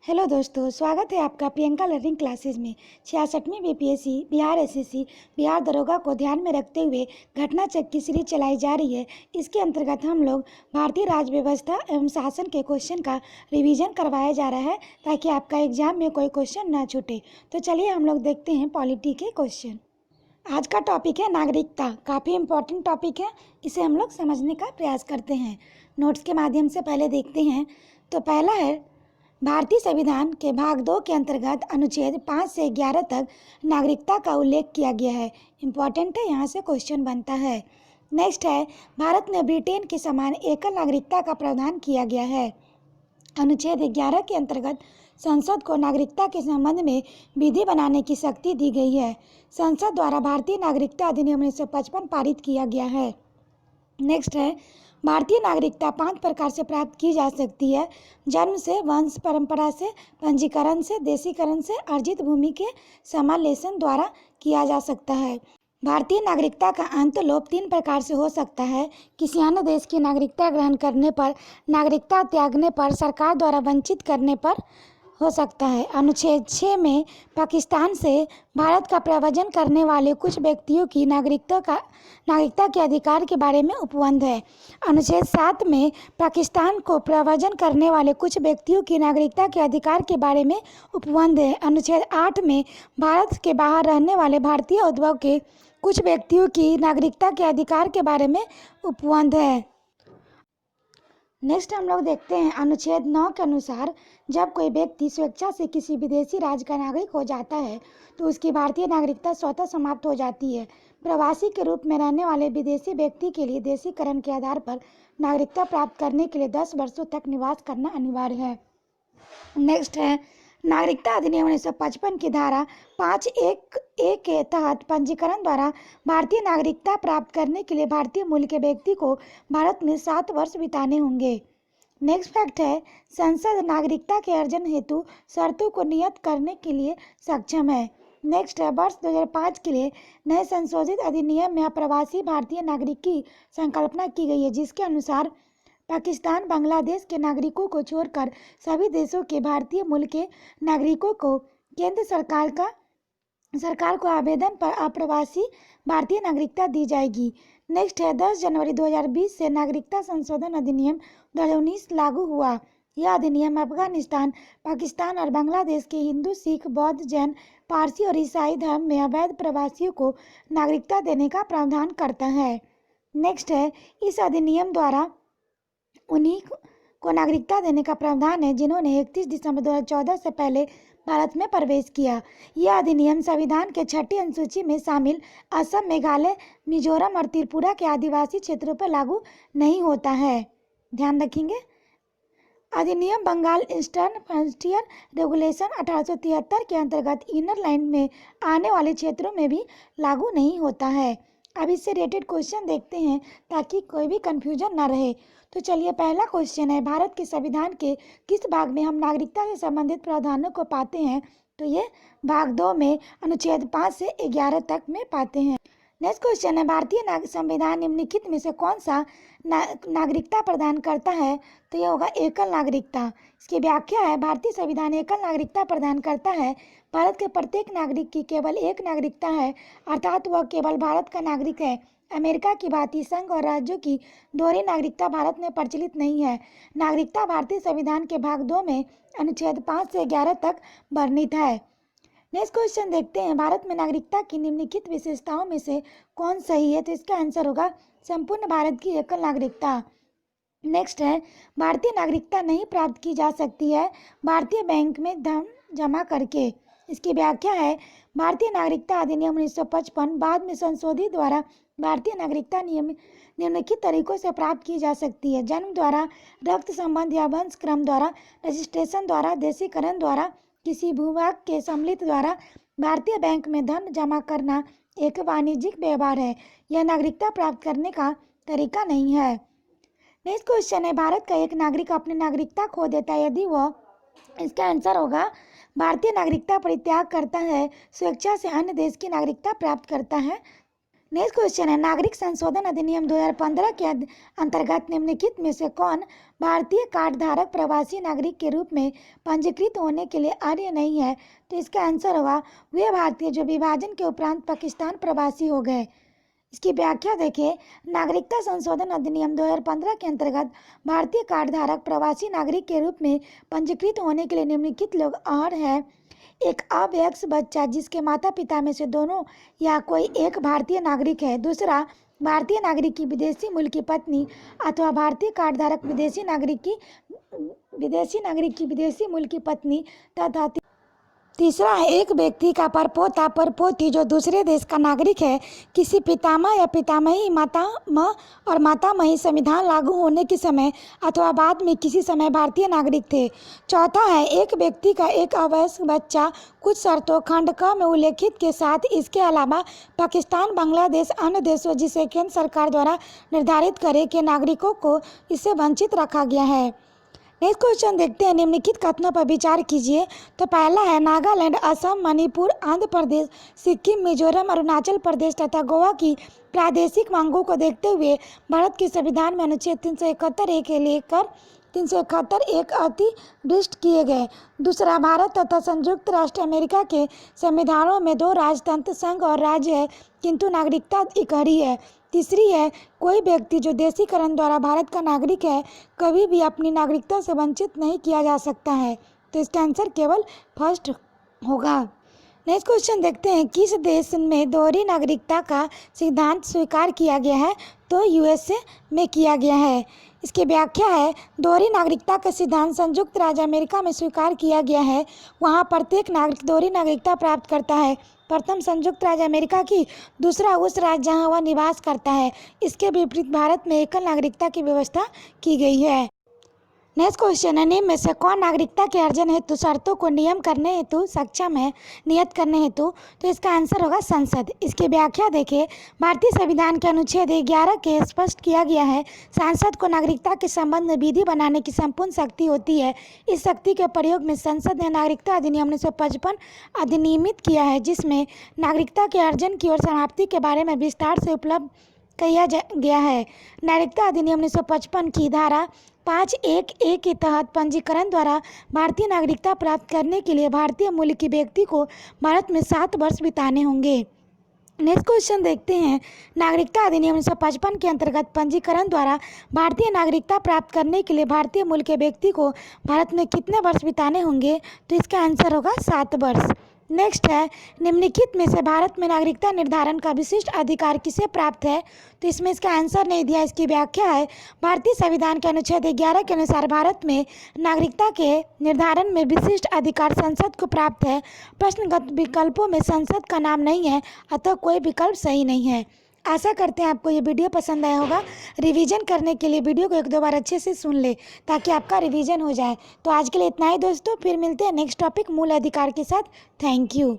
Hello दोस्तों, स्वागत है आपका प्रियंका लर्निंग क्लासेस में। 66वीं बीपीएससी बिहार एसएससी बिहार दरोगा को ध्यान में रखते हुए घटना चक्र की सीरीज चलाई जा रही है। इसके अंतर्गत हम लोग भारतीय राज्य व्यवस्था एवं शासन के क्वेश्चन का रिवीजन करवाया जा रहा है ताकि आपका एग्जाम में कोई क्वेश्चन ना छूटे। तो चलिए हम लोग देखते हैं पॉलिटी के क्वेश्चन। आज का टॉपिक है नागरिकता। काफ़ी इम्पोर्टेंट टॉपिक है, इसे हम लोग समझने का प्रयास करते हैं। नोट्स के माध्यम से पहले देखते हैं। तो पहला है, भारतीय संविधान के भाग 2 के अंतर्गत अनुच्छेद 5 से 11 तक नागरिकता का उल्लेख किया गया है। इम्पॉर्टेंट है, यहाँ से क्वेश्चन बनता है। नेक्स्ट है, भारत में ब्रिटेन के समान एकल नागरिकता का प्रावधान किया गया है। अनुच्छेद 11 के अंतर्गत संसद को नागरिकता के संबंध में विधि बनाने की शक्ति दी गई है। संसद द्वारा भारतीय नागरिकता अधिनियम 1955 पारित किया गया है। नेक्स्ट है, भारतीय नागरिकता 5 प्रकार से प्राप्त की जा सकती है। जन्म से, वंश परंपरा से, पंजीकरण से, देशीकरण से, अर्जित भूमि के समालेशन द्वारा किया जा सकता है। भारतीय नागरिकता का अंतर्लोप 3 प्रकार से हो सकता है। किसी अन्य देश की नागरिकता ग्रहण करने पर, नागरिकता त्यागने पर, सरकार द्वारा वंचित करने पर हो सकता है। अनुच्छेद 6 में पाकिस्तान से भारत का प्रव्रजन करने वाले कुछ व्यक्तियों की नागरिकता के अधिकार के बारे में उपबंध है। अनुच्छेद 7 में पाकिस्तान को प्रव्रजन करने वाले कुछ व्यक्तियों की नागरिकता के अधिकार के बारे में उपबंध है। अनुच्छेद 8 में भारत के बाहर रहने वाले भारतीय उद्भव के कुछ व्यक्तियों की नागरिकता के अधिकार के बारे में उपबंध है। नेक्स्ट हम लोग देखते हैं, अनुच्छेद 9 के अनुसार जब कोई व्यक्ति स्वेच्छा से किसी विदेशी राज्य का नागरिक हो जाता है तो उसकी भारतीय नागरिकता स्वतः समाप्त हो जाती है। प्रवासी के रूप में रहने वाले विदेशी व्यक्ति के लिए देशीकरण के आधार पर नागरिकता प्राप्त करने के लिए 10 वर्षों तक निवास करना अनिवार्य है। नेक्स्ट है, नागरिकता अधिनियम 1955 की धारा 5(1)(a) के तहत पंजीकरण द्वारा भारतीय नागरिकता प्राप्त करने के लिए भारतीय मूल के व्यक्ति को भारत में 7 वर्ष बिताने होंगे। नेक्स्ट फैक्ट है, संसद नागरिकता के अर्जन हेतु शर्तों को नियत करने के लिए सक्षम है। नेक्स्ट है, वर्ष 2005 के लिए नए संशोधित अधिनियम में अप्रवासी भारतीय नागरिक की संकल्पना की गई है, जिसके अनुसार पाकिस्तान, बांग्लादेश के नागरिकों को छोड़कर सभी देशों के भारतीय मूल के नागरिकों को केंद्र सरकार को आवेदन पर अप्रवासी भारतीय नागरिकता दी जाएगी। नेक्स्ट है, 10 जनवरी 2020 से नागरिकता संशोधन अधिनियम 2019 लागू हुआ। यह अधिनियम अफगानिस्तान, पाकिस्तान और बांग्लादेश के हिंदू, सिख, बौद्ध, जैन, पारसी और ईसाई धर्म में अवैध प्रवासियों को नागरिकता देने का प्रावधान करता है। नेक्स्ट है, इस अधिनियम द्वारा उन्हीं को नागरिकता देने का प्रावधान है जिन्होंने 31 दिसंबर 2014 से पहले भारत में प्रवेश किया। यह अधिनियम संविधान के 6ठी अनुसूची में शामिल असम, मेघालय, मिजोरम और त्रिपुरा के आदिवासी क्षेत्रों पर लागू नहीं होता है। ध्यान रखेंगे। अधिनियम बंगाल ईस्टर्न फ्रंटियर रेगुलेशन 1873 के अंतर्गत इनर लाइन में आने वाले क्षेत्रों में भी लागू नहीं होता है। अब इससे रिलेटेड क्वेश्चन देखते हैं ताकि कोई भी कंफ्यूजन ना रहे। तो चलिए, पहला क्वेश्चन है, भारत के संविधान के किस भाग में हम नागरिकता से संबंधित प्रावधानों को पाते हैं? तो ये भाग 2 में अनुच्छेद 5 से 11 तक में पाते हैं। नेक्स्ट क्वेश्चन है, भारतीय संविधान निम्नलिखित में से कौन सा नागरिकता प्रदान करता है? तो यह होगा एकल नागरिकता। इसकी व्याख्या है, भारतीय संविधान एकल नागरिकता प्रदान करता है। भारत के प्रत्येक नागरिक की केवल एक नागरिकता है, अर्थात वह केवल भारत का नागरिक है। अमेरिका की भांति संघ और राज्यों की दोहरी नागरिकता भारत में प्रचलित नहीं है। नागरिकता भारतीय संविधान के भाग 2 में अनुच्छेद 5 से 11 तक वर्णित है। नेक्स्ट क्वेश्चन देखते हैं, भारत में नागरिकता की निम्नलिखित विशेषताओं में से कौन सही है? तो इसका आंसर होगा संपूर्ण भारत की एकल नागरिकता। नेक्स्ट है, भारतीय नागरिकता नहीं प्राप्त की जा सकती है भारतीय बैंक में धन जमा करके। इसकी व्याख्या है, भारतीय नागरिकता अधिनियम 1955 बाद में संशोधित द्वारा भारतीय नागरिकता निम्नलिखित तरीकों से प्राप्त की जा सकती है: जन्म द्वारा, रक्त संबंध या वंश क्रम द्वारा, रजिस्ट्रेशन द्वारा, देशीकरण द्वारा, किसी भूभाग के सम्मिलित द्वारा। भारतीय बैंक में धन जमा करना एक वाणिज्यिक व्यवहार है, यह नागरिकता प्राप्त करने का तरीका नहीं है। नेक्स्ट क्वेश्चन है, भारत का एक नागरिक अपनी नागरिकता खो देता है यदि वह, इसका आंसर होगा भारतीय नागरिकता परित्याग करता है, स्वेच्छा से अन्य देश की नागरिकता प्राप्त करता है। नेक्स्ट क्वेश्चन है, नागरिक संशोधन अधिनियम 2015 के अंतर्गत निम्नलिखित में से कौन भारतीय कार्ड धारक प्रवासी नागरिक के रूप में पंजीकृत होने के लिए अर्ह नहीं है? तो इसका आंसर होगा वे भारतीय जो विभाजन के उपरांत पाकिस्तान प्रवासी हो गए। इसकी व्याख्या देखिए, नागरिकता संशोधन अधिनियम 2015 के अंतर्गत भारतीय कार्ड धारक प्रवासी नागरिक के रूप में पंजीकृत होने के लिए निम्नलिखित लोग अर्ह है। एक अवयस्क बच्चा जिसके माता पिता में से दोनों या कोई एक भारतीय नागरिक है। दूसरा, भारतीय नागरिक की विदेशी मूल की पत्नी अथवा भारतीय कार्ड धारक विदेशी नागरिक की विदेशी मूल की पत्नी तथा तीसरा है एक व्यक्ति का परपोता परपोती जो दूसरे देश का नागरिक है, किसी पितामह या पितामही, मातामह और मातामही संविधान लागू होने के समय अथवा बाद में किसी समय भारतीय नागरिक थे। चौथा है एक व्यक्ति का एक अवयस्क बच्चा कुछ शर्तों खंड क में उल्लेखित के साथ इसके अलावा पाकिस्तान, बांग्लादेश, अन्य देशों जिसे केंद्र सरकार द्वारा निर्धारित करे के नागरिकों को इससे वंचित रखा गया है। नेक्स्ट क्वेश्चन देखते हैं, निम्नलिखित कथनों पर विचार कीजिए। तो पहला है नागालैंड, असम, मणिपुर, आंध्र प्रदेश, सिक्किम, मिजोरम, अरुणाचल प्रदेश तथा गोवा की प्रादेशिक मांगों को देखते हुए भारत के संविधान में अनुच्छेद 371 ए के लेकर 371 एक अतिरिक्त किए गए। दूसरा, भारत तथा संयुक्त राष्ट्र अमेरिका के संविधानों में दो राजतंत्र संघ और राज्य है किंतु नागरिकता इकहरी है। तीसरी है कोई व्यक्ति जो देशीकरण द्वारा भारत का नागरिक है कभी भी अपनी नागरिकता से वंचित नहीं किया जा सकता है। तो इसका आंसर केवल फर्स्ट होगा। नेक्स्ट क्वेश्चन देखते हैं, किस देश में दोहरी नागरिकता का सिद्धांत स्वीकार किया गया है? तो यूएसए में किया गया है। इसकी व्याख्या है, दोहरी नागरिकता का सिद्धांत संयुक्त राज्य अमेरिका में स्वीकार किया गया है। वहाँ प्रत्येक नागरिक दोहरी नागरिकता प्राप्त करता है, प्रथम संयुक्त राज्य अमेरिका की, दूसरा उस राज्य जहाँ वह निवास करता है। इसके विपरीत भारत में एकल नागरिकता की व्यवस्था की गई है। नेक्स्ट क्वेश्चन है, निम्न में से कौन नागरिकता के अर्जन हेतु शर्तों को नियम करने हेतु सक्षम है, नियत करने हेतु? तो इसका आंसर होगा संसद। इसकी व्याख्या देखिए, भारतीय संविधान के अनुच्छेद 11 के स्पष्ट किया गया है, सांसद को नागरिकता के संबंध में विधि बनाने की संपूर्ण शक्ति होती है। इस शक्ति के प्रयोग में संसद ने नागरिकता अधिनियम 1955 अधिनियमित किया है, जिसमें नागरिकता के अर्जन की और समाप्ति के बारे में विस्तार से उपलब्ध किया गया है। नागरिकता अधिनियम 1955 की धारा 5(1)(a) के तहत पंजीकरण द्वारा भारतीय नागरिकता प्राप्त करने के लिए भारतीय मूल के व्यक्ति को भारत में 7 वर्ष बिताने होंगे। नेक्स्ट क्वेश्चन देखते हैं, नागरिकता अधिनियम 1955 के अंतर्गत पंजीकरण द्वारा भारतीय नागरिकता प्राप्त करने के लिए भारतीय मूल के व्यक्ति को भारत में कितने वर्ष बिताने होंगे? तो इसका आंसर होगा 7 वर्ष। नेक्स्ट है, निम्नलिखित में से भारत में नागरिकता निर्धारण का विशिष्ट अधिकार किसे प्राप्त है? तो इसमें इसका आंसर नहीं दिया। इसकी व्याख्या है, भारतीय संविधान के अनुच्छेद 11 के अनुसार भारत में नागरिकता के निर्धारण में विशिष्ट अधिकार संसद को प्राप्त है। प्रश्नगत विकल्पों में संसद का नाम नहीं है, अतः कोई विकल्प सही नहीं है। आशा करते हैं आपको ये वीडियो पसंद आया होगा। रिवीजन करने के लिए वीडियो को 1-2 बार अच्छे से सुन ले ताकि आपका रिवीजन हो जाए। तो आज के लिए इतना ही दोस्तों, फिर मिलते हैं नेक्स्ट टॉपिक मूल अधिकार के साथ। Thank you.